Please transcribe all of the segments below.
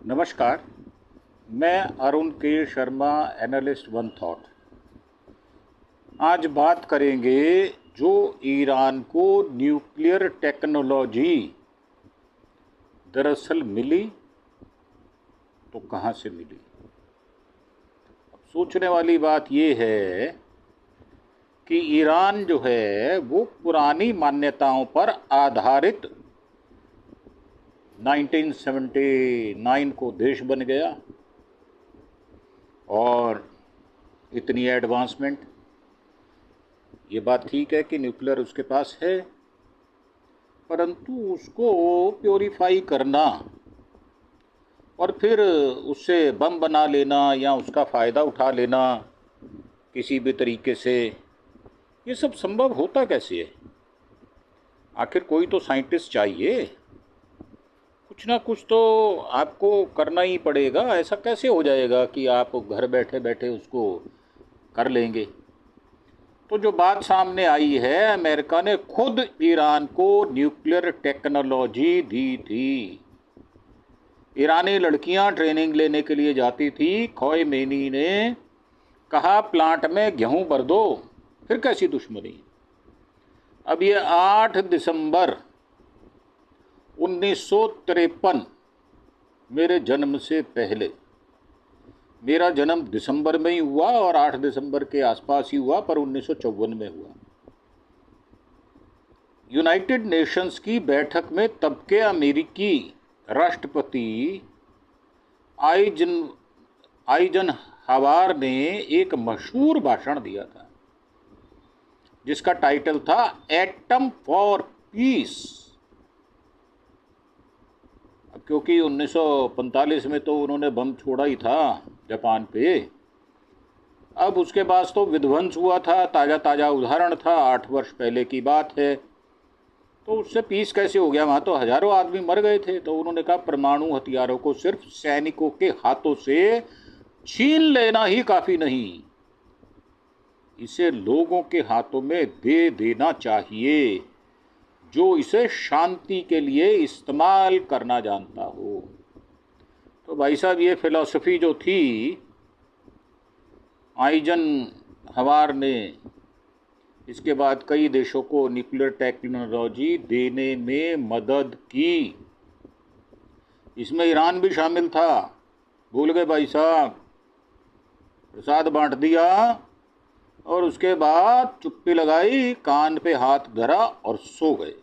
नमस्कार। मैं अरुण के शर्मा, एनालिस्ट वन थॉट। आज बात करेंगे जो ईरान को न्यूक्लियर टेक्नोलॉजी दरअसल मिली तो कहाँ से मिली। अब सोचने वाली बात ये है कि ईरान जो है वो पुरानी मान्यताओं पर आधारित 1979 को देश बन गया और इतनी एडवांसमेंट। ये बात ठीक है कि न्यूक्लियर उसके पास है, परंतु उसको प्योरीफाई करना और फिर उससे बम बना लेना या उसका फ़ायदा उठा लेना किसी भी तरीके से, ये सब संभव होता कैसे है। आखिर कोई तो साइंटिस्ट चाहिए, कुछ ना कुछ तो आपको करना ही पड़ेगा। ऐसा कैसे हो जाएगा कि आप घर बैठे बैठे उसको कर लेंगे। तो जो बात सामने आई है, अमेरिका ने खुद ईरान को न्यूक्लियर टेक्नोलॉजी दी थी। ईरानी लड़कियां ट्रेनिंग लेने के लिए जाती थी। खोमेनी ने कहा प्लांट में गेहूं भर दो, फिर कैसी दुश्मनी। अब ये 8 दिसंबर 1953, मेरे जन्म से पहले, मेरा जन्म दिसंबर में ही हुआ और 8 दिसंबर के आसपास ही हुआ, पर 1954 में हुआ। यूनाइटेड नेशंस की बैठक में तब के अमेरिकी राष्ट्रपति आइजनहावर ने एक मशहूर भाषण दिया था जिसका टाइटल था एटम फॉर पीस। अब क्योंकि 1945 में तो उन्होंने बम छोड़ा ही था जापान पे, अब उसके बाद तो विध्वंस हुआ था। ताज़ा उदाहरण था, 8 वर्ष पहले की बात है। तो उससे पीस कैसे हो गया, वहाँ तो हजारों आदमी मर गए थे। तो उन्होंने कहा परमाणु हथियारों को सिर्फ सैनिकों के हाथों से छीन लेना ही काफ़ी नहीं, इसे लोगों के हाथों में दे देना चाहिए जो इसे शांति के लिए इस्तेमाल करना जानता हो। तो भाई साहब, ये फिलॉसफी जो थी, आइजनहावर ने इसके बाद कई देशों को न्यूक्लियर टेक्नोलॉजी देने में मदद की। इसमें ईरान भी शामिल था। भूल गए भाई साहब, प्रसाद बांट दिया और उसके बाद चुप्पी लगाई, कान पे हाथ धरा और सो गए।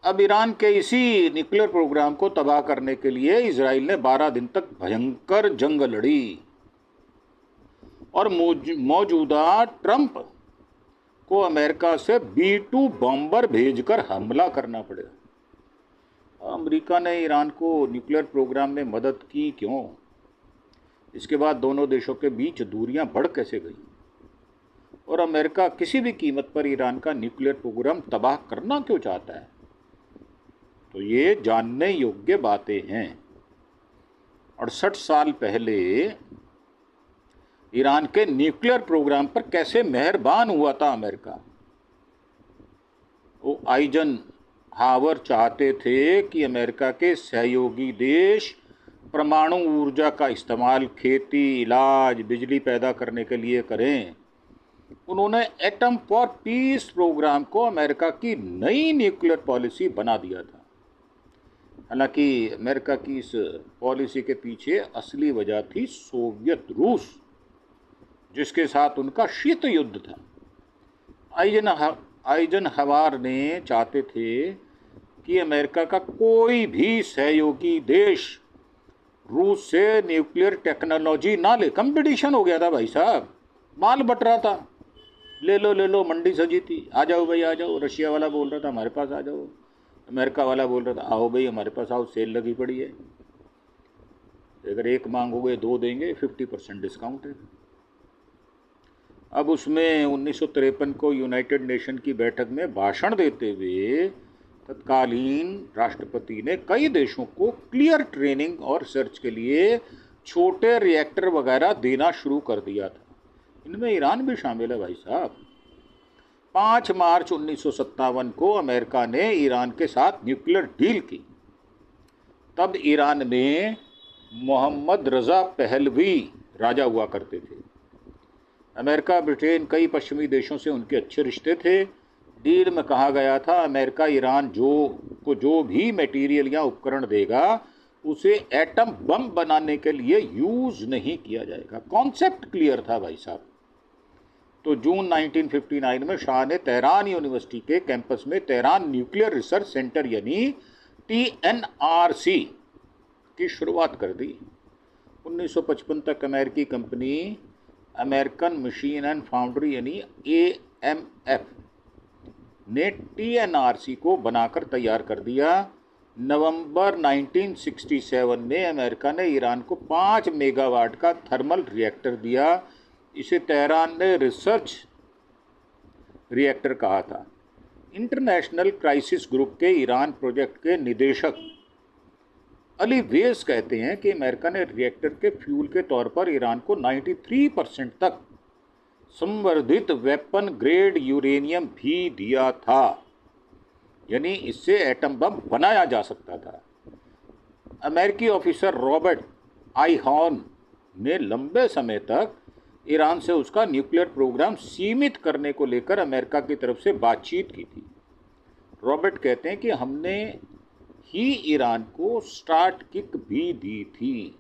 अब ईरान के इसी न्यूक्लियर प्रोग्राम को तबाह करने के लिए इजराइल ने 12 दिन तक भयंकर जंग लड़ी और मौजूदा ट्रंप को अमेरिका से B-2 बॉम्बर भेजकर हमला करना पड़ा। अमेरिका ने ईरान को न्यूक्लियर प्रोग्राम में मदद की क्यों? इसके बाद दोनों देशों के बीच दूरियां बढ़ कैसे गई और अमेरिका किसी भी कीमत पर ईरान का न्यूक्लियर प्रोग्राम तबाह करना क्यों चाहता है? तो ये जानने योग्य बातें हैं। 68 साल पहले ईरान के न्यूक्लियर प्रोग्राम पर कैसे मेहरबान हुआ था अमेरिका। वो आइजनहावर चाहते थे कि अमेरिका के सहयोगी देश परमाणु ऊर्जा का इस्तेमाल खेती, इलाज, बिजली पैदा करने के लिए करें। उन्होंने एटम फॉर पीस प्रोग्राम को अमेरिका की नई न्यूक्लियर पॉलिसी बना दिया था। हालांकि अमेरिका की इस पॉलिसी के पीछे असली वजह थी सोवियत रूस, जिसके साथ उनका शीत युद्ध था। आइजनहावर ने चाहते थे कि अमेरिका का कोई भी सहयोगी देश रूस से न्यूक्लियर टेक्नोलॉजी ना ले। कंपटीशन हो गया था भाई साहब, माल बट रहा था, ले लो मंडी सजी थी। आ जाओ भाई आ जाओ। रशिया वाला बोल रहा था हमारे पास आ जाओ, अमेरिका वाला बोल रहा था आओ भाई हमारे पास आओ, सेल लगी पड़ी है, अगर एक मांगोगे 2 देंगे, 50% डिस्काउंट है। अब उसमें 1953 को यूनाइटेड नेशन की बैठक में भाषण देते हुए तत्कालीन राष्ट्रपति ने कई देशों को क्लियर ट्रेनिंग और रिसर्च के लिए छोटे रिएक्टर वगैरह देना शुरू कर दिया था। इनमें ईरान भी शामिल है भाई साहब। 5 मार्च 1957 को अमेरिका ने ईरान के साथ न्यूक्लियर डील की। तब ईरान में मोहम्मद रज़ा पहलवी राजा हुआ करते थे। अमेरिका, ब्रिटेन, कई पश्चिमी देशों से उनके अच्छे रिश्ते थे। डील में कहा गया था अमेरिका ईरान जो भी मटेरियल या उपकरण देगा उसे एटम बम बनाने के लिए यूज़ नहीं किया जाएगा। कॉन्सेप्ट क्लियर था भाई साहब। तो जून 1959 में शाह ने तेहरान यूनिवर्सिटी के कैंपस में तेहरान न्यूक्लियर रिसर्च सेंटर यानी TNRC की शुरुआत कर दी। 1955 तक अमेरिकी company American machine and foundry यानी AMF ने TNRC को बनाकर तैयार कर दिया। नवंबर 1967 में अमेरिका ने ईरान को 5 मेगावाट का थर्मल रिएक्टर दिया। इसे तेहरान ने रिसर्च रिएक्टर कहा था। इंटरनेशनल क्राइसिस ग्रुप के ईरान प्रोजेक्ट के निदेशक अली वेस कहते हैं कि अमेरिका ने रिएक्टर के फ्यूल के तौर पर ईरान को 93% तक संवर्धित वेपन ग्रेड यूरेनियम भी दिया था, यानी इससे एटम बम बनाया जा सकता था। अमेरिकी ऑफिसर रॉबर्ट आई हॉर्न ने लंबे समय तक ईरान से उसका न्यूक्लियर प्रोग्राम सीमित करने को लेकर अमेरिका की तरफ से बातचीत की थी। रॉबर्ट कहते हैं कि हमने ही ईरान को स्टार्ट किक भी दी थी।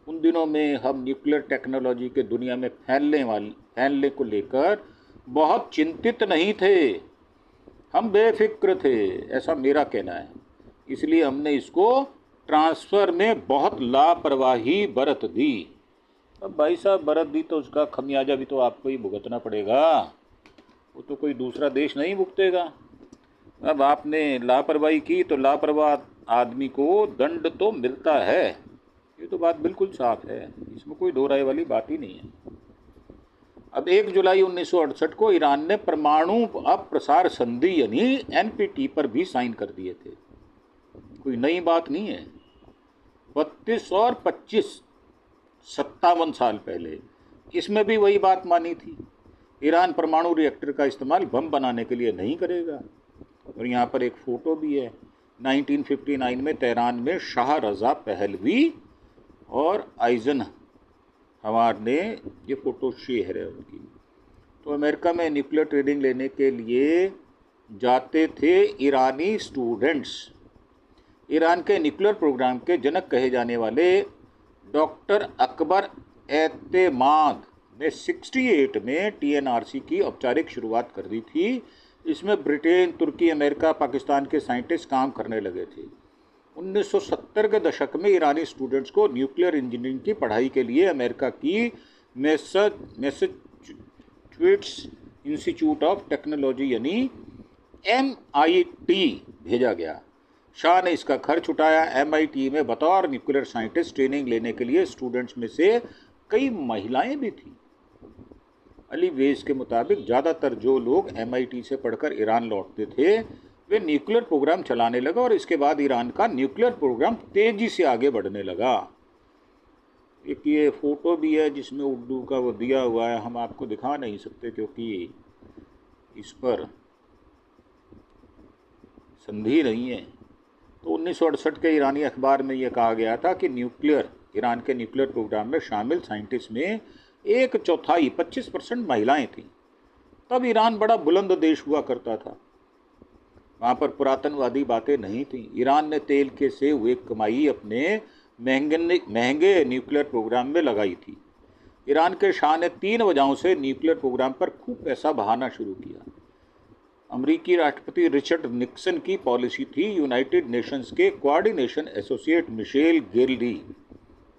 उन दिनों में हम न्यूक्लियर टेक्नोलॉजी के दुनिया में फैलने को लेकर बहुत चिंतित नहीं थे, हम बेफिक्र थे, ऐसा मेरा कहना है। इसलिए हमने इसको ट्रांसफ़र में बहुत लापरवाही बरत दी। अब भाई साहब बरत दी तो उसका खमियाजा भी तो आपको ही भुगतना पड़ेगा, वो तो कोई दूसरा देश नहीं भुगतेगा। अब आपने लापरवाही की तो लापरवाह आदमी को दंड तो मिलता है, ये तो बात बिल्कुल साफ है, इसमें कोई दो राय वाली बात ही नहीं है। अब 1 जुलाई 1968 को ईरान ने परमाणु अप्रसार संधि यानी NPT पर भी साइन कर दिए थे। कोई नई बात नहीं है। 32 और 25 57 साल पहले इसमें भी वही बात मानी थी। ईरान परमाणु रिएक्टर का इस्तेमाल बम बनाने के लिए नहीं करेगा। और यहाँ पर एक फ़ोटो भी है। 1959 में तेहरान में शाह रज़ा पहलवी और आइजन हवार ने, ये फ़ोटो शेयर है उनकी। तो अमेरिका में न्यूक्लियर ट्रेनिंग लेने के लिए जाते थे ईरानी स्टूडेंट्स। ईरान के न्यूक्लियर प्रोग्राम के जनक कहे जाने वाले डॉक्टर अकबर एतेमाद ने 68 में TNRC की औपचारिक शुरुआत कर दी थी। इसमें ब्रिटेन, तुर्की, अमेरिका, पाकिस्तान के साइंटिस्ट काम करने लगे थे। 1970 के दशक में ईरानी स्टूडेंट्स को न्यूक्लियर इंजीनियरिंग की पढ़ाई के लिए अमेरिका की मैसाचुसेट्स इंस्टीट्यूट ऑफ टेक्नोलॉजी यानी MIT भेजा गया। शाह ने इसका खर्च उठाया। MIT में बतौर न्यूक्लियर साइंटिस्ट ट्रेनिंग लेने के लिए स्टूडेंट्स में से कई महिलाएं भी थीं। अली वेस के मुताबिक ज़्यादातर जो लोग MIT से पढ़कर ईरान लौटते थे वे न्यूक्लियर प्रोग्राम चलाने लगा और इसके बाद ईरान का न्यूक्लियर प्रोग्राम तेज़ी से आगे बढ़ने लगा। एक ये फ़ोटो भी है जिसमें उर्दू का वो दिया हुआ है, हम आपको दिखा नहीं सकते क्योंकि इस पर संधि नहीं है। तो 1968 के ईरानी अखबार में यह कहा गया था कि ईरान के न्यूक्लियर प्रोग्राम में शामिल साइंटिस्ट में 1/4 25% महिलाएं थीं। तब ईरान बड़ा बुलंद देश हुआ करता था, वहाँ पर पुरातनवादी बातें नहीं थीं। ईरान ने तेल के से हुए कमाई अपने महंगे न्यूक्लियर प्रोग्राम में लगाई थी। ईरान के शाह ने 3 वजहों से न्यूक्लियर प्रोग्राम पर खूब पैसा बहाना शुरू किया। अमेरिकी राष्ट्रपति रिचर्ड निक्सन की पॉलिसी थी। यूनाइटेड नेशंस के कोऑर्डिनेशन एसोसिएट मिशेल गिल्डी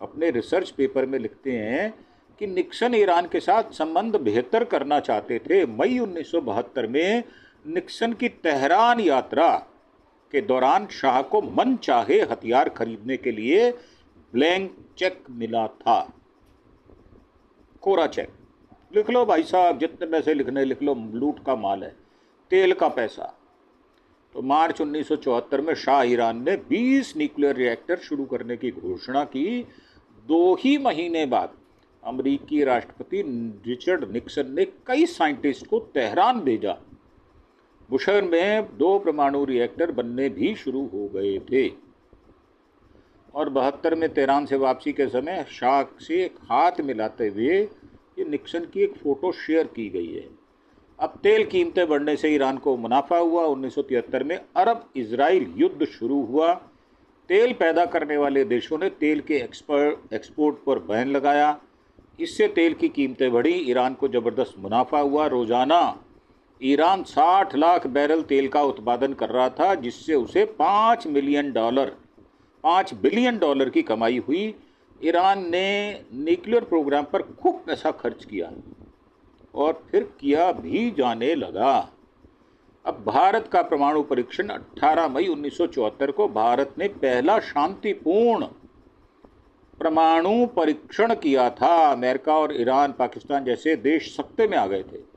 अपने रिसर्च पेपर में लिखते हैं कि निक्सन ईरान के साथ संबंध बेहतर करना चाहते थे। मई 1972 में निक्सन की तेहरान यात्रा के दौरान शाह को मन चाहे हथियार खरीदने के लिए ब्लैंक चेक मिला था, कोरा चेक। लिख लो भाई साहब, जितने पैसे लिखने लिख लो, लूट का माल है, तेल का पैसा। तो मार्च 1974 में शाह ईरान ने 20 न्यूक्लियर रिएक्टर शुरू करने की घोषणा की। 2 ही महीने बाद अमेरिकी राष्ट्रपति रिचर्ड निक्सन ने कई साइंटिस्ट को तेहरान भेजा। बुशहर में 2 परमाणु रिएक्टर बनने भी शुरू हो गए थे। और 72 में तेहरान से वापसी के समय शाह से एक हाथ मिलाते हुए ये निक्सन की एक फ़ोटो शेयर की गई है। अब तेल कीमतें बढ़ने से ईरान को मुनाफा हुआ। 1973 में अरब इजराइल युद्ध शुरू हुआ। तेल पैदा करने वाले देशों ने तेल के एक्सपोर्ट पर बैन लगाया। इससे तेल की कीमतें बढ़ी। ईरान को ज़बरदस्त मुनाफा हुआ। रोज़ाना ईरान 60 लाख बैरल तेल का उत्पादन कर रहा था, जिससे उसे $5 बिलियन की कमाई हुई। ईरान ने न्यूक्लियर प्रोग्राम पर खूब पैसा खर्च किया और फिर किया भी जाने लगा। अब भारत का परमाणु परीक्षण 18 मई 1974 को भारत ने पहला शांतिपूर्ण परमाणु परीक्षण किया था। अमेरिका और ईरान, पाकिस्तान जैसे देश सत्ते में आ गए थे।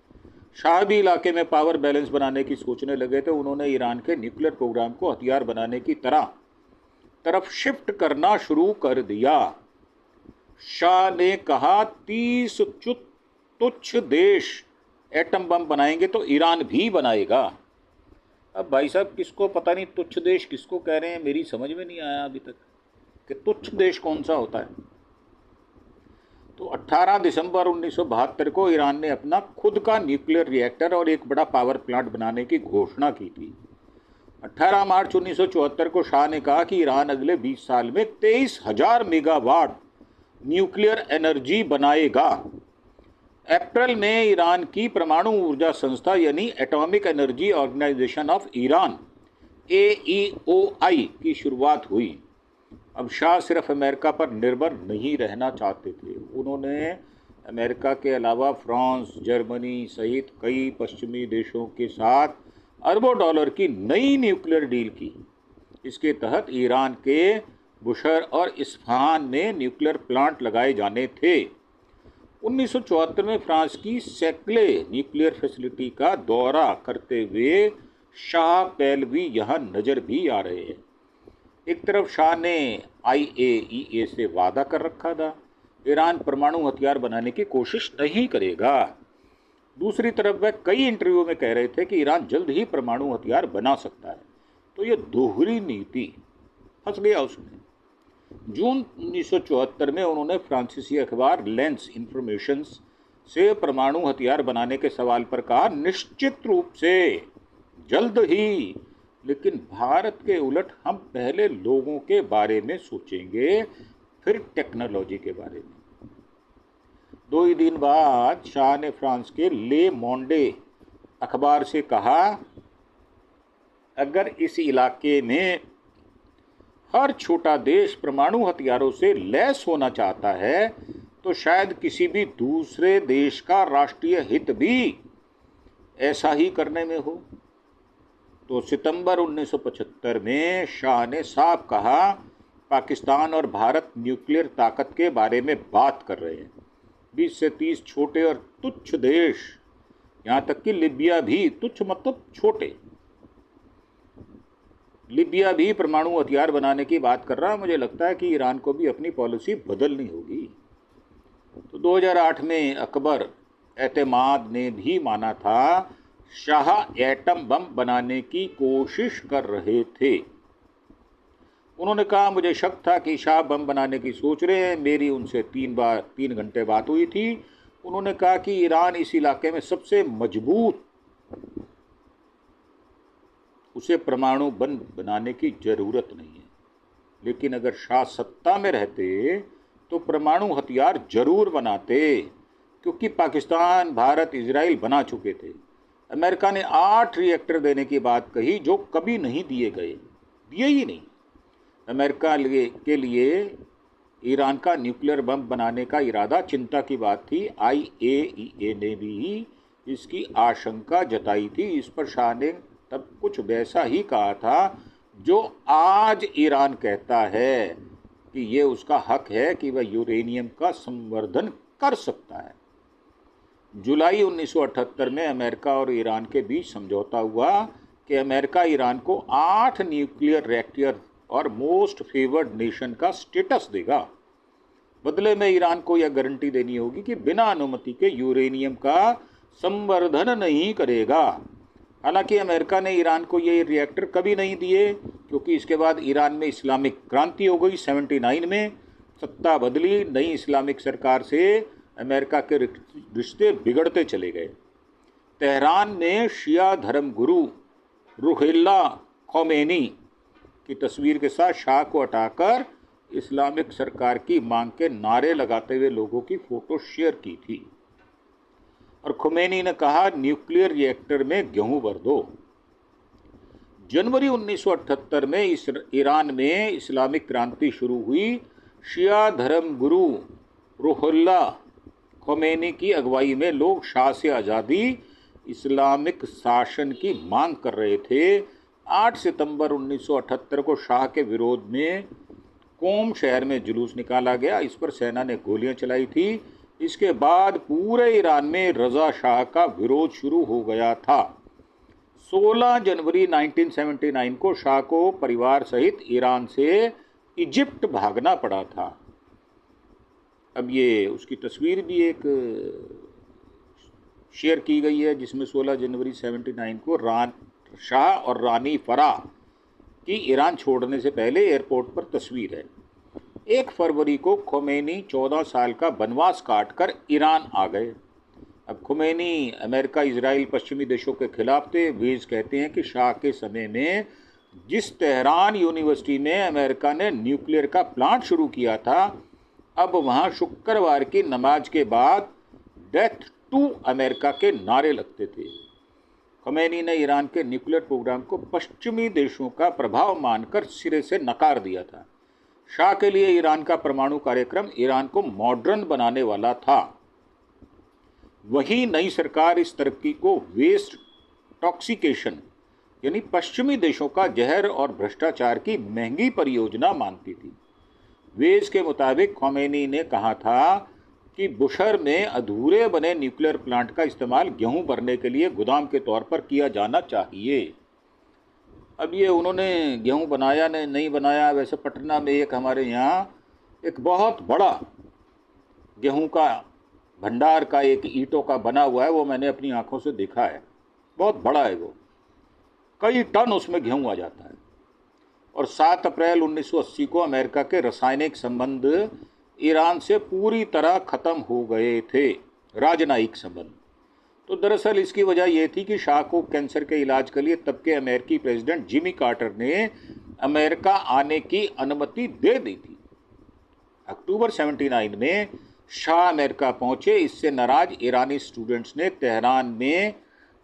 शाह भी इलाके में पावर बैलेंस बनाने की सोचने लगे थे। उन्होंने ईरान के न्यूक्लियर प्रोग्राम को हथियार बनाने की तरफ शिफ्ट करना शुरू कर दिया। शाह ने कहा 30 तुच्छ देश एटम बम बनाएंगे तो ईरान भी बनाएगा। अब भाई साहब, किसको पता नहीं तुच्छ देश किसको कह रहे हैं, मेरी समझ में नहीं आया अभी तक कि तुच्छ देश कौन सा होता है। तो 18 दिसंबर 1972 को ईरान ने अपना खुद का न्यूक्लियर रिएक्टर और एक बड़ा पावर प्लांट बनाने की घोषणा की थी। 18 मार्च 1974 को शाह ने कहा कि ईरान अगले 20 साल में 23,000 मेगावाट न्यूक्लियर एनर्जी बनाएगा। अप्रैल में ईरान की परमाणु ऊर्जा संस्था यानी atomic energy organisation of Iran AEOI की शुरुआत हुई। अब शाह सिर्फ अमेरिका पर निर्भर नहीं रहना चाहते थे। उन्होंने अमेरिका के अलावा फ्रांस, जर्मनी सहित कई पश्चिमी देशों के साथ अरबों डॉलर की नई न्यूक्लियर डील की। इसके तहत ईरान के बुशर और इस्फहान में न्यूक्लियर प्लांट लगाए जाने थे। 1974 में फ्रांस की सैक्ले न्यूक्लियर फैसिलिटी का दौरा करते हुए शाह पहलवी यहाँ नज़र भी आ रहे हैं। एक तरफ शाह ने IAEA से वादा कर रखा था ईरान परमाणु हथियार बनाने की कोशिश नहीं करेगा। दूसरी तरफ वह कई इंटरव्यू में कह रहे थे कि ईरान जल्द ही परमाणु हथियार बना सकता है। तो ये दोहरी नीति, फंस गया उसमें। जून 1974 में उन्होंने फ्रांसीसी अखबार लेंस इन्फॉर्मेशंस से परमाणु हथियार बनाने के सवाल पर कहा, निश्चित रूप से जल्द ही, लेकिन भारत के उलट हम पहले लोगों के बारे में सोचेंगे, फिर टेक्नोलॉजी के बारे में। 2 ही दिन बाद शाह ने फ्रांस के ले मोंडे अखबार से कहा, अगर इस इलाके में हर छोटा देश परमाणु हथियारों से लैस होना चाहता है तो शायद किसी भी दूसरे देश का राष्ट्रीय हित भी ऐसा ही करने में हो। तो सितंबर 1975 में शाह ने साफ कहा, पाकिस्तान और भारत न्यूक्लियर ताकत के बारे में बात कर रहे हैं। 20 से 30 छोटे और तुच्छ देश, यहाँ तक कि लिबिया भी, तुच्छ मतलब छोटे, लिबिया भी परमाणु हथियार बनाने की बात कर रहा है। मुझे लगता है कि ईरान को भी अपनी पॉलिसी बदलनी होगी। तो 2008 में अकबर एतमाद ने भी माना था शाह एटम बम बनाने की कोशिश कर रहे थे। उन्होंने कहा, मुझे शक था कि शाह बम बनाने की सोच रहे हैं। मेरी उनसे 3 घंटे बात हुई थी। उन्होंने कहा कि ईरान इस इलाके में सबसे मजबूत, उसे परमाणु बम बनाने की ज़रूरत नहीं है, लेकिन अगर शाह सत्ता में रहते तो परमाणु हथियार जरूर बनाते, क्योंकि पाकिस्तान, भारत, इजराइल बना चुके थे। अमेरिका ने 8 रिएक्टर देने की बात कही जो कभी नहीं दिए गए, दिए ही नहीं। अमेरिका के लिए ईरान का न्यूक्लियर बम बनाने का इरादा चिंता की बात थी। IAEA ने भी इसकी आशंका जताई थी। इस पर शाह ने तब कुछ वैसा ही कहा था जो आज ईरान कहता है कि ये उसका हक है कि वह यूरेनियम का संवर्धन कर सकता है। जुलाई 1978 में अमेरिका और ईरान के बीच समझौता हुआ कि अमेरिका ईरान को 8 न्यूक्लियर रिएक्टर और मोस्ट फेवर्ड नेशन का स्टेटस देगा। बदले में ईरान को यह गारंटी देनी होगी कि बिना अनुमति के यूरेनियम का संवर्धन नहीं करेगा। हालांकि अमेरिका ने ईरान को ये रिएक्टर कभी नहीं दिए, क्योंकि इसके बाद ईरान में इस्लामिक क्रांति हो गई। 79 में सत्ता बदली, नई इस्लामिक सरकार से अमेरिका के रिश्ते बिगड़ते चले गए। तेहरान में शिया धर्मगुरु रुहुल्लाह खोमेनी की तस्वीर के साथ शाह को हटाकर इस्लामिक सरकार की मांग के नारे लगाते हुए लोगों की फोटो शेयर की थी। और खोमेनी ने कहा, न्यूक्लियर रिएक्टर में गेहूं भर दो। जनवरी 1978 में ईरान में इस्लामिक क्रांति शुरू हुई। शिया धर्म गुरु रुहुल्लाह खोमेनी की अगुवाई में लोग शाह से आज़ादी, इस्लामिक शासन की मांग कर रहे थे। 8 सितंबर 1978 को शाह के विरोध में कोम शहर में जुलूस निकाला गया। इस पर सेना ने गोलियां चलाई थी। इसके बाद पूरे ईरान में रज़ा शाह का विरोध शुरू हो गया था। 16 जनवरी 1979 को शाह को परिवार सहित ईरान से इजिप्ट भागना पड़ा था। अब ये उसकी तस्वीर भी एक शेयर की गई है, जिसमें 16 जनवरी 79 को शाह और रानी फराह की ईरान छोड़ने से पहले एयरपोर्ट पर तस्वीर है। 1 फरवरी को खोमेनी 14 साल का वनवास काटकर ईरान आ गए। अब खोमेनी अमेरिका, इजराइल, पश्चिमी देशों के खिलाफ थे। वेज कहते हैं कि शाह के समय में जिस तेहरान यूनिवर्सिटी में अमेरिका ने न्यूक्लियर का प्लांट शुरू किया था, अब वहाँ शुक्रवार की नमाज के बाद डेथ टू अमेरिका के नारे लगते थे। खोमेनी ने ईरान के न्यूक्लियर प्रोग्राम को पश्चिमी देशों का प्रभाव मानकर सिरे से नकार दिया था। शाह के लिए ईरान का परमाणु कार्यक्रम ईरान को मॉडर्न बनाने वाला था। वहीं नई सरकार इस तरक्की को वेस्ट टॉक्सिकेशन यानी पश्चिमी देशों का जहर और भ्रष्टाचार की महंगी परियोजना मानती थी। वेज के मुताबिक खोमेनी ने कहा था कि बुशर में अधूरे बने न्यूक्लियर प्लांट का इस्तेमाल गेहूं भरने के लिए गोदाम के तौर पर किया जाना चाहिए। अब ये उन्होंने गेहूं बनाया नहीं बनाया। वैसे पटना में एक हमारे यहाँ एक बहुत बड़ा गेहूं का भंडार का एक ईंटों का बना हुआ है, वो मैंने अपनी आंखों से देखा है। बहुत बड़ा है वो, कई टन उसमें गेहूं आ जाता है। और 7 अप्रैल 1980 को अमेरिका के रासायनिक संबंध ईरान से पूरी तरह खत्म हो गए थे, राजनयिक संबंध। तो दरअसल इसकी वजह यह थी कि शाह को कैंसर के इलाज के लिए तब के अमेरिकी प्रेसिडेंट जिमी कार्टर ने अमेरिका आने की अनुमति दे दी थी। अक्टूबर 79 में शाह अमेरिका पहुंचे। इससे नाराज ईरानी स्टूडेंट्स ने तेहरान में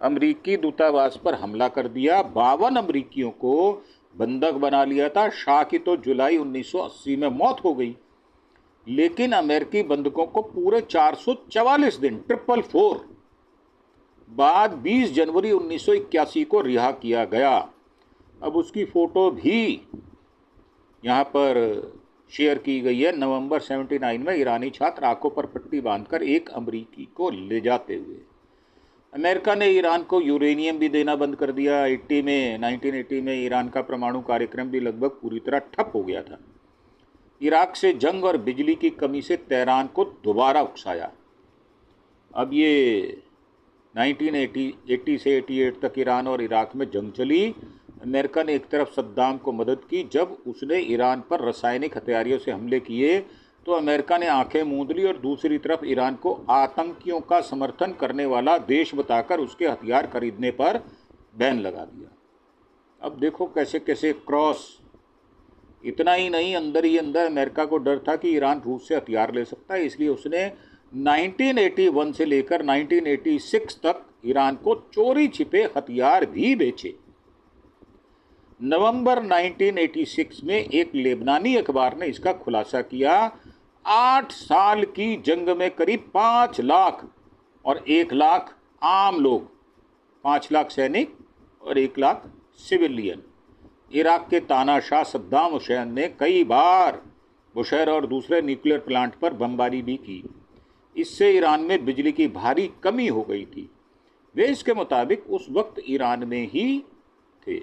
अमेरिकी दूतावास पर हमला कर दिया। 52 अमेरिकियों को बंधक बना लिया था। शाह की तो जुलाई 1980 में मौत हो गई, लेकिन अमेरिकी बंधकों को पूरे 444 दिन 444 बाद 20 जनवरी 1981 को रिहा किया गया। अब उसकी फ़ोटो भी यहाँ पर शेयर की गई है। नवंबर 79 में ईरानी छात्र आंखों पर पट्टी बांधकर एक अमेरिकी को ले जाते हुए। अमेरिका ने ईरान को यूरेनियम भी देना बंद कर दिया। 1980 में ईरान का परमाणु कार्यक्रम भी लगभग पूरी तरह ठप हो गया था। इराक से जंग और बिजली की कमी से तेहरान को दोबारा उकसाया। अब ये 1980 से 88 तक ईरान और इराक में जंग चली। अमेरिका ने एक तरफ सद्दाम को मदद की। जब उसने ईरान पर रासायनिक हथियारों से हमले किए तो अमेरिका ने आंखें मूंद ली और दूसरी तरफ ईरान को आतंकियों का समर्थन करने वाला देश बताकर उसके हथियार खरीदने पर बैन लगा दिया। अब देखो कैसे कैसे क्रॉस। इतना ही नहीं, अंदर ही अंदर अमेरिका को डर था कि ईरान रूस से हथियार ले सकता है, इसलिए उसने 1981 से लेकर 1986 तक ईरान को चोरी छिपे हथियार भी बेचे। नवंबर 1986 में एक लेबनानी अखबार ने इसका खुलासा किया। 8 साल की जंग में करीब 5 लाख और 1 लाख आम लोग, 5 लाख सैनिक और 1 लाख सिविलियन। इराक के तानाशाह सद्दाम हुसैन ने कई बार बुशैर और दूसरे न्यूक्लियर प्लांट पर बमबारी भी की। इससे ईरान में बिजली की भारी कमी हो गई थी। वे इसके मुताबिक उस वक्त ईरान में ही थे।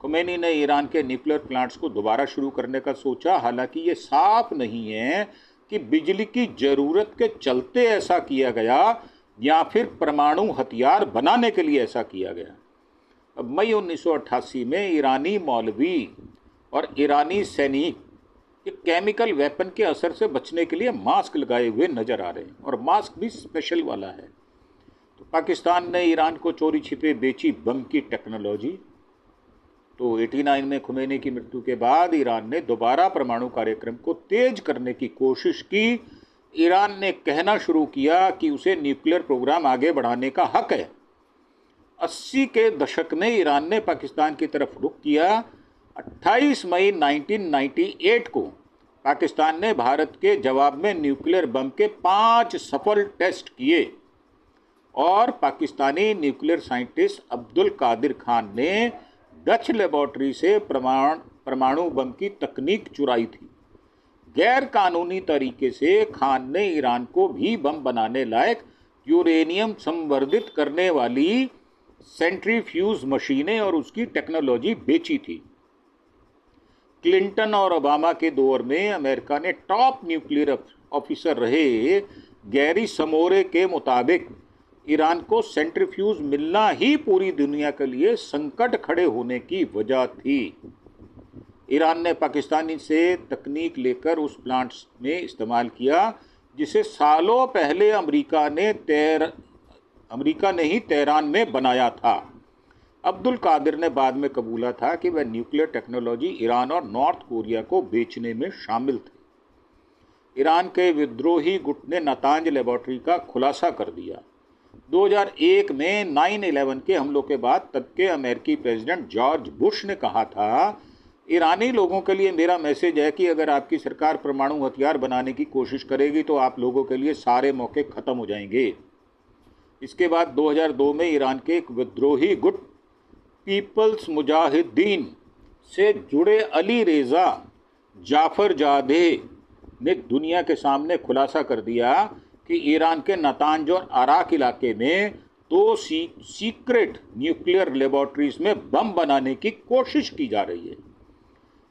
खोमेनी ने ईरान के न्यूक्लियर प्लांट्स को दोबारा शुरू करने का सोचा। हालांकि ये साफ नहीं है कि बिजली की ज़रूरत के चलते ऐसा किया गया या फिर परमाणु हथियार बनाने के लिए ऐसा किया गया। अब मई 1988 में ईरानी मौलवी और ईरानी सैनिक ये केमिकल वेपन के असर से बचने के लिए मास्क लगाए हुए नजर आ रहे हैं, और मास्क भी स्पेशल वाला है। तो पाकिस्तान ने ईरान को चोरी छिपे बेची बम की टेक्नोलॉजी। तो 89 में खुमैनी की मृत्यु के बाद ईरान ने दोबारा परमाणु कार्यक्रम को तेज करने की कोशिश की। ईरान ने कहना शुरू किया कि उसे न्यूक्लियर प्रोग्राम आगे बढ़ाने का हक है। 80 के दशक में ईरान ने पाकिस्तान की तरफ रुख किया। 28 मई 1998 को पाकिस्तान ने भारत के जवाब में न्यूक्लियर बम के 5 सफल टेस्ट किए, और पाकिस्तानी न्यूक्लियर साइंटिस्ट अब्दुल कादिर खान ने डच लेबोरेटरी से परमाणु बम की तकनीक चुराई थी। गैर कानूनी तरीके से खान ने ईरान को भी बम बनाने लायक यूरेनियम संवर्धित करने वाली सेंट्रीफ्यूज मशीनें और उसकी टेक्नोलॉजी बेची थी। क्लिंटन और ओबामा के दौर में अमेरिका ने टॉप न्यूक्लियर ऑफिसर रहे गैरी समोरे के मुताबिक ईरान को सेंट्रीफ्यूज मिलना ही पूरी दुनिया के लिए संकट खड़े होने की वजह थी। ईरान ने पाकिस्तानी से तकनीक लेकर उस प्लांट में इस्तेमाल किया जिसे सालों पहले अमेरिका ने ही तेहरान में बनाया था। अब्दुल कादिर ने बाद में कबूला था कि वह न्यूक्लियर टेक्नोलॉजी ईरान और नॉर्थ कोरिया को बेचने में शामिल थे। ईरान के विद्रोही गुट ने नातांज लेबोरेटरी का खुलासा कर दिया। 2001 में 9/11 के हमलों के बाद तब के अमेरिकी प्रेसिडेंट जॉर्ज बुश ने कहा था, ईरानी लोगों के लिए मेरा मैसेज है कि अगर आपकी सरकार परमाणु हथियार बनाने की कोशिश करेगी तो आप लोगों के लिए सारे मौके खत्म हो जाएंगे। इसके बाद 2002 में ईरान के एक विद्रोही गुट पीपल्स मुजाहिदीन से जुड़े अली रेजा जाफरजादे ने दुनिया के सामने खुलासा कर दिया कि ईरान के नातांज और अराक इलाके में 2 सीक्रेट न्यूक्लियर लेबोरेटरीज में बम बनाने की कोशिश की जा रही है।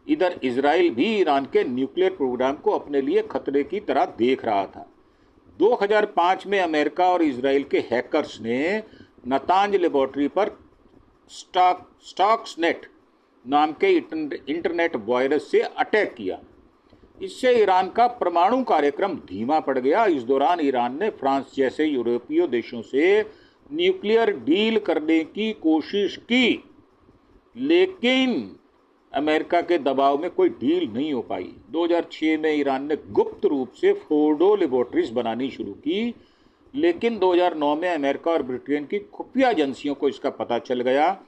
इधर इजराइल भी ईरान के न्यूक्लियर प्रोग्राम को अपने लिए खतरे की तरह देख रहा था। 2005 में अमेरिका और इजराइल के हैकर्स ने नातांज लेबोरेटरी पर स्टक्सनेट नाम के इंटरनेट वायरस से अटैक किया। इससे ईरान का परमाणु कार्यक्रम धीमा पड़ गया। इस दौरान ईरान ने फ्रांस जैसे यूरोपीय देशों से न्यूक्लियर डील करने की कोशिश की, लेकिन अमेरिका के दबाव में कोई डील नहीं हो पाई। 2006 में ईरान ने गुप्त रूप से फोर्डो लेबोरेटरीज बनानी शुरू की, लेकिन 2009 में अमेरिका और ब्रिटेन की खुफिया एजेंसियों को इसका पता चल गया।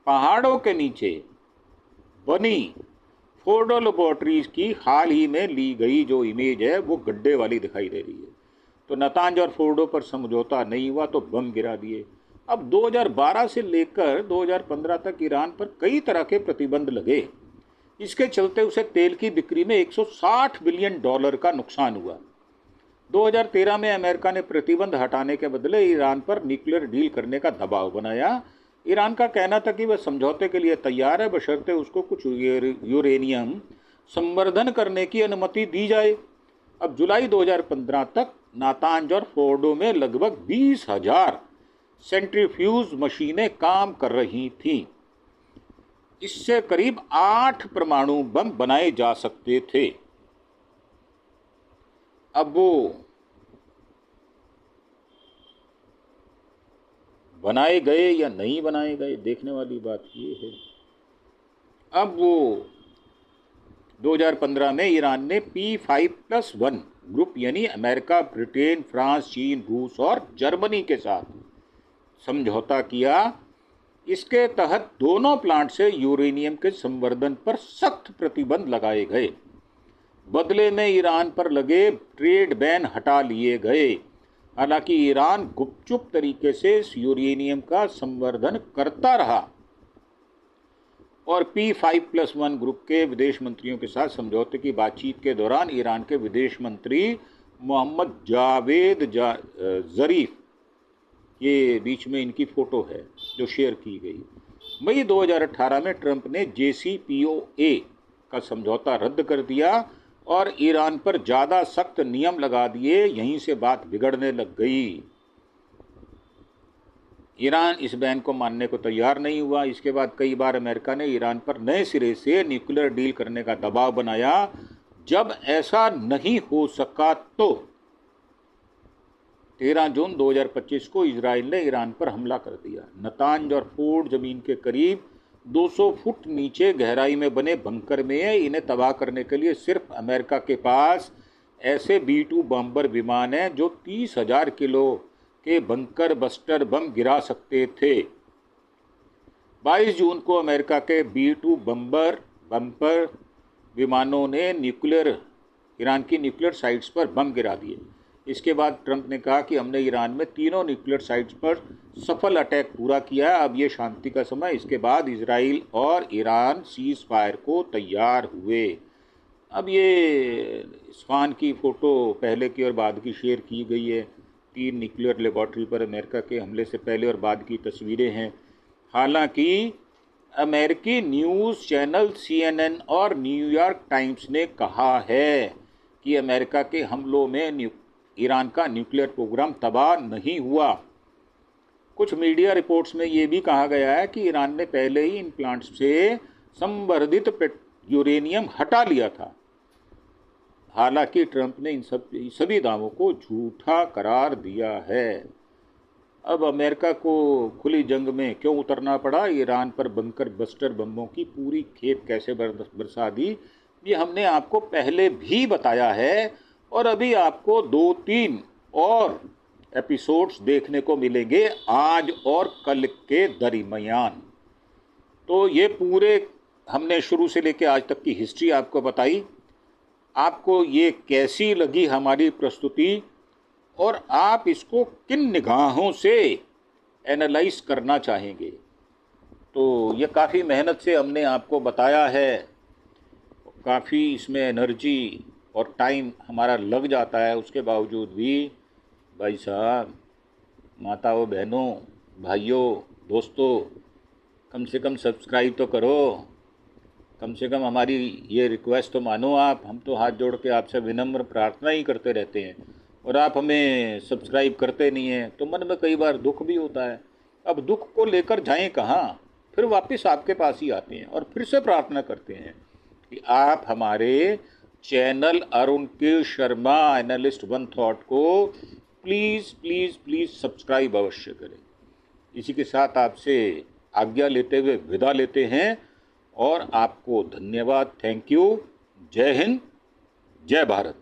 पहाड़ों के नीचे बनी फोर्डो लेबोरेटरीज की हाल ही में ली गई जो इमेज है वो गड्ढे वाली दिखाई दे रही है। तो नातांज और फोर्डो पर समझौता नहीं हुआ तो बम गिरा दिए। अब 2012 से लेकर 2015 तक ईरान पर कई तरह के प्रतिबंध लगे। इसके चलते उसे तेल की बिक्री में $160 बिलियन का नुकसान हुआ। 2013 में अमेरिका ने प्रतिबंध हटाने के बदले ईरान पर न्यूक्लियर डील करने का दबाव बनाया। ईरान का कहना था कि वह समझौते के लिए तैयार है, बशर्ते उसको कुछ यूरेनियम संवर्धन करने की अनुमति दी जाए। अब जुलाई 2015 तक नातांज और फोर्डो में लगभग 20,000 सेंट्रीफ्यूज मशीनें काम कर रही थीं। इससे करीब 8 परमाणु बम बनाए जा सकते थे। अब वो बनाए गए या नहीं बनाए गए, देखने वाली बात ये है। अब वो 2015 में ईरान ने P5+1 ग्रुप यानी अमेरिका, ब्रिटेन, फ्रांस, चीन, रूस और जर्मनी के साथ समझौता किया। इसके तहत दोनों प्लांट से यूरेनियम के संवर्धन पर सख्त प्रतिबंध लगाए गए। बदले में ईरान पर लगे ट्रेड बैन हटा लिए गए। हालांकि ईरान गुपचुप तरीके से यूरेनियम का संवर्धन करता रहा और P5+1 ग्रुप के विदेश मंत्रियों के साथ समझौते की बातचीत के दौरान ईरान के विदेश मंत्री मोहम्मद जावेद ज़रीफ, ये बीच में इनकी फ़ोटो है जो शेयर की गई। मई 2018 में ट्रंप ने JCPOA का समझौता रद्द कर दिया और ईरान पर ज़्यादा सख्त नियम लगा दिए। यहीं से बात बिगड़ने लग गई। ईरान इस बैन को मानने को तैयार नहीं हुआ। इसके बाद कई बार अमेरिका ने ईरान पर नए सिरे से न्यूक्लियर डील करने का दबाव बनाया। जब ऐसा नहीं हो सका तो 13 जून 2025 को इजराइल ने ईरान पर हमला कर दिया। नतांज और फोर्ड जमीन के करीब 200 फुट नीचे गहराई में बने बंकर में है। इन्हें तबाह करने के लिए सिर्फ अमेरिका के पास ऐसे B-2 बॉम्बर विमान हैं जो 30,000 किलो के बंकर बस्टर बम गिरा सकते थे। 22 जून को अमेरिका के B-2 बम्पर विमानों ने ईरान की न्यूक्लियर साइट्स पर बम गिरा दिए। इसके बाद ट्रंप ने कहा कि हमने ईरान में तीनों न्यूक्लियर साइट्स पर सफल अटैक पूरा किया है, अब ये शांति का समय। इसके बाद इजराइल और ईरान सीज फायर को तैयार हुए। अब ये इस्फहान की फ़ोटो पहले की और बाद की शेयर की गई है। 3 न्यूक्लियर लेबॉर्ट्री पर अमेरिका के हमले से पहले और बाद की तस्वीरें हैं। हालांकि अमेरिकी न्यूज़ चैनल CNN और न्यूयॉर्क टाइम्स ने कहा है कि अमेरिका के हमलों में ईरान का न्यूक्लियर प्रोग्राम तबाह नहीं हुआ। कुछ मीडिया रिपोर्ट्स में ये भी कहा गया है कि ईरान ने पहले ही इन प्लांट्स से संवर्धित यूरेनियम हटा लिया था। हालांकि ट्रंप ने इन सभी दावों को झूठा करार दिया है। अब अमेरिका को खुली जंग में क्यों उतरना पड़ा, ईरान पर बंकर बस्टर बमों की पूरी खेप कैसे बरसा दी, ये हमने आपको पहले भी बताया है और अभी आपको 2-3 और एपिसोड्स देखने को मिलेंगे आज और कल के दरमियान। तो ये पूरे हमने शुरू से लेकर आज तक की हिस्ट्री आपको बताई। आपको ये कैसी लगी हमारी प्रस्तुति और आप इसको किन निगाहों से एनालाइज करना चाहेंगे। तो ये काफ़ी मेहनत से हमने आपको बताया है, काफ़ी इसमें एनर्जी और टाइम हमारा लग जाता है। उसके बावजूद भी भाई साहब, माताओं, बहनों, भाइयों, दोस्तों, कम से कम सब्सक्राइब तो करो। कम से कम हमारी ये रिक्वेस्ट तो मानो आप। हम तो हाथ जोड़ के आपसे विनम्र प्रार्थना ही करते रहते हैं और आप हमें सब्सक्राइब करते नहीं हैं, तो मन में कई बार दुख भी होता है। अब दुख को लेकर जाएं कहाँ, फिर वापस आपके पास ही आते हैं और फिर से प्रार्थना करते हैं कि आप हमारे चैनल अरुण के शर्मा एनालिस्ट वन थॉट को प्लीज़ प्लीज़ प्लीज़ सब्सक्राइब अवश्य करें। इसी के साथ आपसे आज्ञा लेते हुए विदा लेते हैं और आपको धन्यवाद। Thank you. जय हिंद, जय भारत।